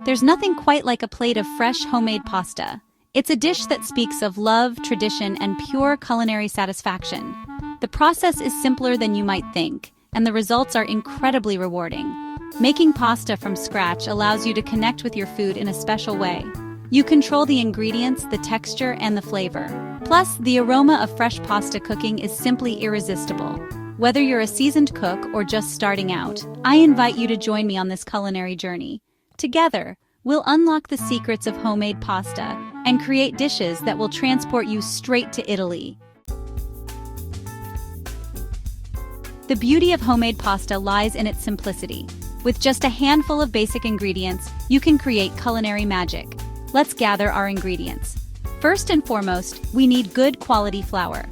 There's nothing quite like a plate of fresh homemade pasta. It's a dish that speaks of love, tradition, and pure culinary satisfaction. The process is simpler than you might think, and the results are incredibly rewarding. Making pasta from scratch allows you to connect with your food in a special way. You control the ingredients, the texture, and the flavor. Plus, the aroma of fresh pasta cooking is simply irresistible. Whether you're a seasoned cook or just starting out, I invite you to join me on this culinary journey. Together, we'll unlock the secrets of homemade pasta and create dishes that will transport you straight to Italy. The beauty of homemade pasta lies in its simplicity. With just a handful of basic ingredients, you can create culinary magic. Let's gather our ingredients. First and foremost, we need good quality flour.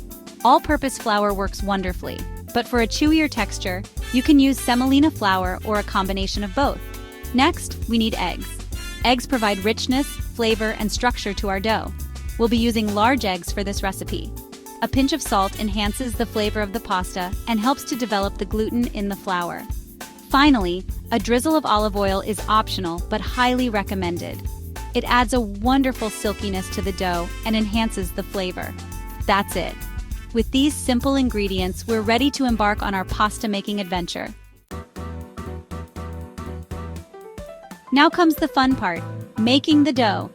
All-purpose flour works wonderfully, but for a chewier texture, you can use semolina flour or a combination of both. Next, we need eggs. Eggs provide richness, flavor, and structure to our dough. We'll be using large eggs for this recipe. A pinch of salt enhances the flavor of the pasta and helps to develop the gluten in the flour. Finally, a drizzle of olive oil is optional but highly recommended. It adds a wonderful silkiness to the dough and enhances the flavor. That's it. With these simple ingredients, we're ready to embark on our pasta-making adventure. Now comes the fun part, making the dough.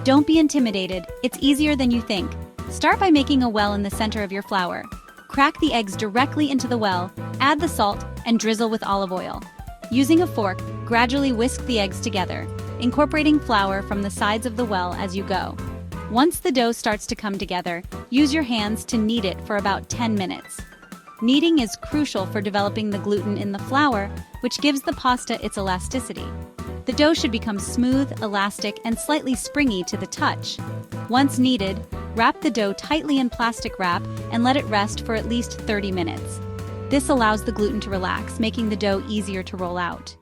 Don't be intimidated, it's easier than you think. Start by making a well in the center of your flour. Crack the eggs directly into the well, add the salt, and drizzle with olive oil. Using a fork, gradually whisk the eggs together, incorporating flour from the sides of the well as you go. Once the dough starts to come together, use your hands to knead it for about 10 minutes. Kneading is crucial for developing the gluten in the flour, which gives the pasta its elasticity. The dough should become smooth, elastic, and slightly springy to the touch. Once kneaded, wrap the dough tightly in plastic wrap and let it rest for at least 30 minutes. This allows the gluten to relax, making the dough easier to roll out.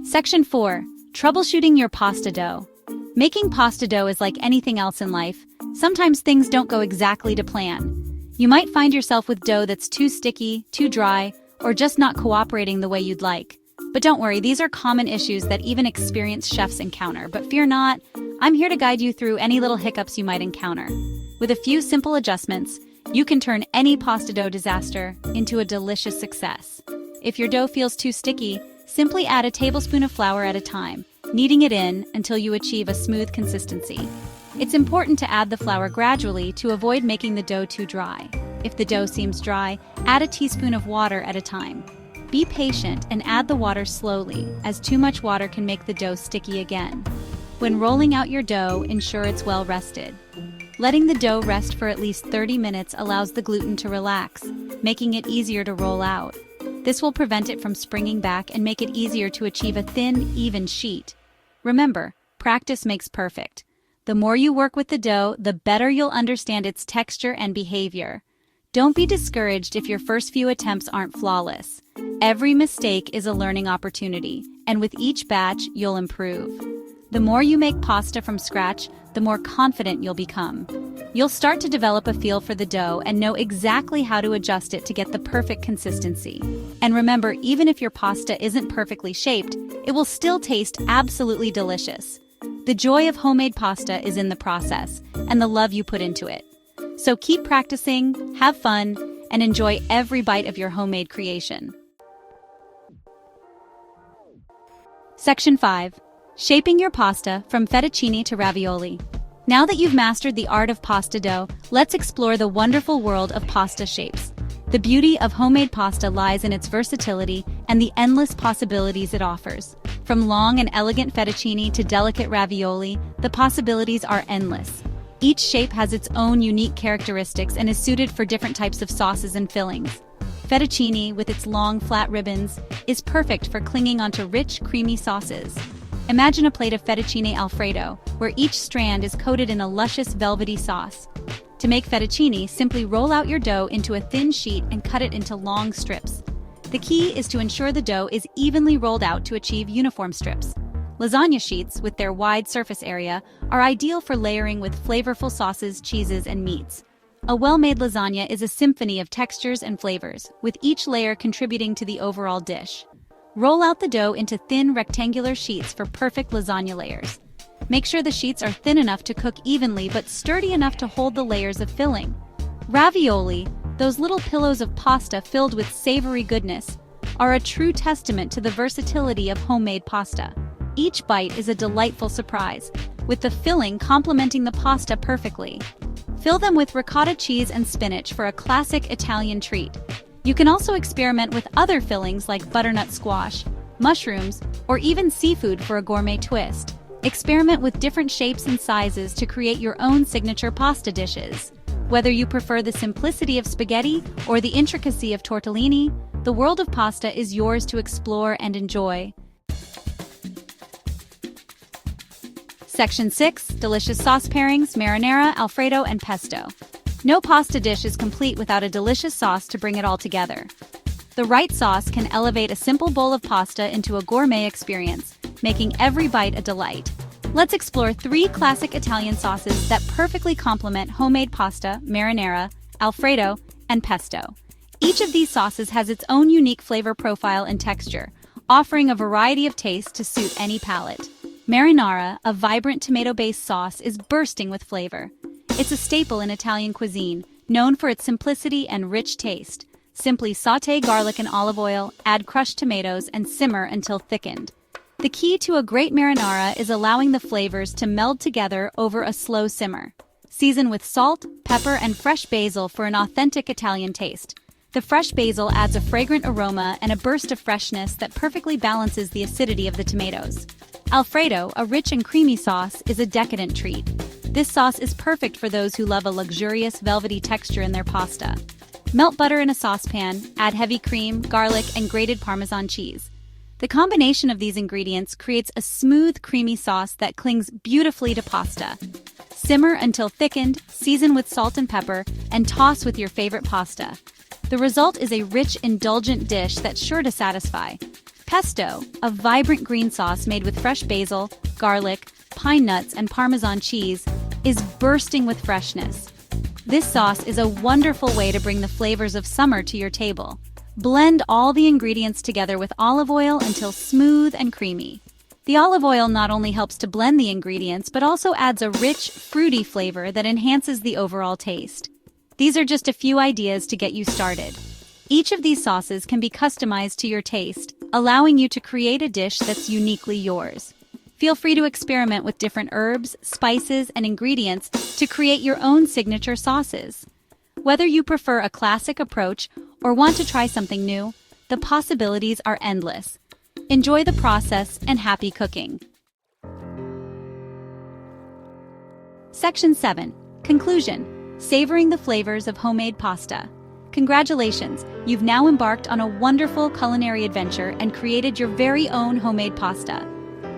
Section 4. Troubleshooting your pasta dough. Making pasta dough is like anything else in life. Sometimes things don't go exactly to plan. You might find yourself with dough that's too sticky, too dry, or just not cooperating the way you'd like. But don't worry, these are common issues that even experienced chefs encounter. But fear not, I'm here to guide you through any little hiccups you might encounter. With a few simple adjustments, you can turn any pasta dough disaster into a delicious success. If your dough feels too sticky, simply add a tablespoon of flour at a time, kneading it in until you achieve a smooth consistency. It's important to add the flour gradually to avoid making the dough too dry. If the dough seems dry, add a teaspoon of water at a time. Be patient and add the water slowly, as too much water can make the dough sticky again. When rolling out your dough, ensure it's well rested. Letting the dough rest for at least 30 minutes allows the gluten to relax, making it easier to roll out. This will prevent it from springing back and make it easier to achieve a thin, even sheet. Remember, practice makes perfect. The more you work with the dough, the better you'll understand its texture and behavior. Don't be discouraged if your first few attempts aren't flawless. Every mistake is a learning opportunity, and with each batch, you'll improve. The more you make pasta from scratch, the more confident you'll become. You'll start to develop a feel for the dough and know exactly how to adjust it to get the perfect consistency. And remember, even if your pasta isn't perfectly shaped, it will still taste absolutely delicious. The joy of homemade pasta is in the process and the love you put into it. So keep practicing, have fun, and enjoy every bite of your homemade creation. Section 5. Shaping your pasta from fettuccine to ravioli. Now that you've mastered the art of pasta dough, let's explore the wonderful world of pasta shapes. The beauty of homemade pasta lies in its versatility and the endless possibilities it offers. From long and elegant fettuccine to delicate ravioli, the possibilities are endless. Each shape has its own unique characteristics and is suited for different types of sauces and fillings. Fettuccine, with its long, flat ribbons, is perfect for clinging onto rich, creamy sauces. Imagine a plate of fettuccine Alfredo, where each strand is coated in a luscious, velvety sauce. To make fettuccine, simply roll out your dough into a thin sheet and cut it into long strips. The key is to ensure the dough is evenly rolled out to achieve uniform strips. Lasagna sheets, with their wide surface area, are ideal for layering with flavorful sauces, cheeses, and meats. A well-made lasagna is a symphony of textures and flavors, with each layer contributing to the overall dish. Roll out the dough into thin rectangular sheets for perfect lasagna layers. Make sure the sheets are thin enough to cook evenly but sturdy enough to hold the layers of filling. Ravioli, those little pillows of pasta filled with savory goodness, are a true testament to the versatility of homemade pasta. Each bite is a delightful surprise, with the filling complementing the pasta perfectly. Fill them with ricotta cheese and spinach for a classic Italian treat. You can also experiment with other fillings like butternut squash, mushrooms, or even seafood for a gourmet twist. Experiment with different shapes and sizes to create your own signature pasta dishes. Whether you prefer the simplicity of spaghetti or the intricacy of tortellini, the world of pasta is yours to explore and enjoy. Section 6. Delicious sauce pairings, Marinara, Alfredo, and Pesto. No pasta dish is complete without a delicious sauce to bring it all together. The right sauce can elevate a simple bowl of pasta into a gourmet experience, making every bite a delight. Let's explore 3 classic Italian sauces that perfectly complement homemade pasta, Marinara, Alfredo, and Pesto. Each of these sauces has its own unique flavor profile and texture, offering a variety of tastes to suit any palate. Marinara, a vibrant tomato-based sauce, is bursting with flavor. It's a staple in Italian cuisine, known for its simplicity and rich taste. Simply sauté garlic in olive oil, add crushed tomatoes, and simmer until thickened. The key to a great marinara is allowing the flavors to meld together over a slow simmer. Season with salt, pepper, and fresh basil for an authentic Italian taste. The fresh basil adds a fragrant aroma and a burst of freshness that perfectly balances the acidity of the tomatoes. Alfredo, a rich and creamy sauce, is a decadent treat. This sauce is perfect for those who love a luxurious, velvety texture in their pasta. Melt butter in a saucepan, add heavy cream, garlic, and grated Parmesan cheese. The combination of these ingredients creates a smooth, creamy sauce that clings beautifully to pasta. Simmer until thickened, season with salt and pepper, and toss with your favorite pasta. The result is a rich, indulgent dish that's sure to satisfy. Pesto, a vibrant green sauce made with fresh basil, garlic, pine nuts, and Parmesan cheese, is bursting with freshness. This sauce is a wonderful way to bring the flavors of summer to your table. Blend all the ingredients together with olive oil until smooth and creamy. The olive oil not only helps to blend the ingredients, but also adds a rich, fruity flavor that enhances the overall taste. These are just a few ideas to get you started. Each of these sauces can be customized to your taste, allowing you to create a dish that's uniquely yours. Feel free to experiment with different herbs, spices, and ingredients to create your own signature sauces. Whether you prefer a classic approach or want to try something new, the possibilities are endless. Enjoy the process and happy cooking. Section 7. Conclusion. Savoring the flavors of homemade pasta. Congratulations, you've now embarked on a wonderful culinary adventure and created your very own homemade pasta.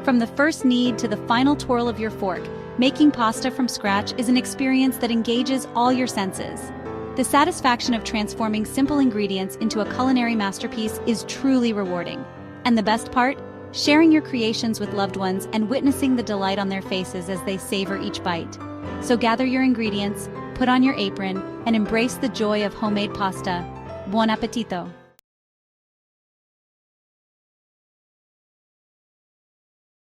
From the first knead to the final twirl of your fork, making pasta from scratch is an experience that engages all your senses. The satisfaction of transforming simple ingredients into a culinary masterpiece is truly rewarding. And the best part? Sharing your creations with loved ones and witnessing the delight on their faces as they savor each bite. So gather your ingredients, put on your apron, and embrace the joy of homemade pasta. Buon appetito!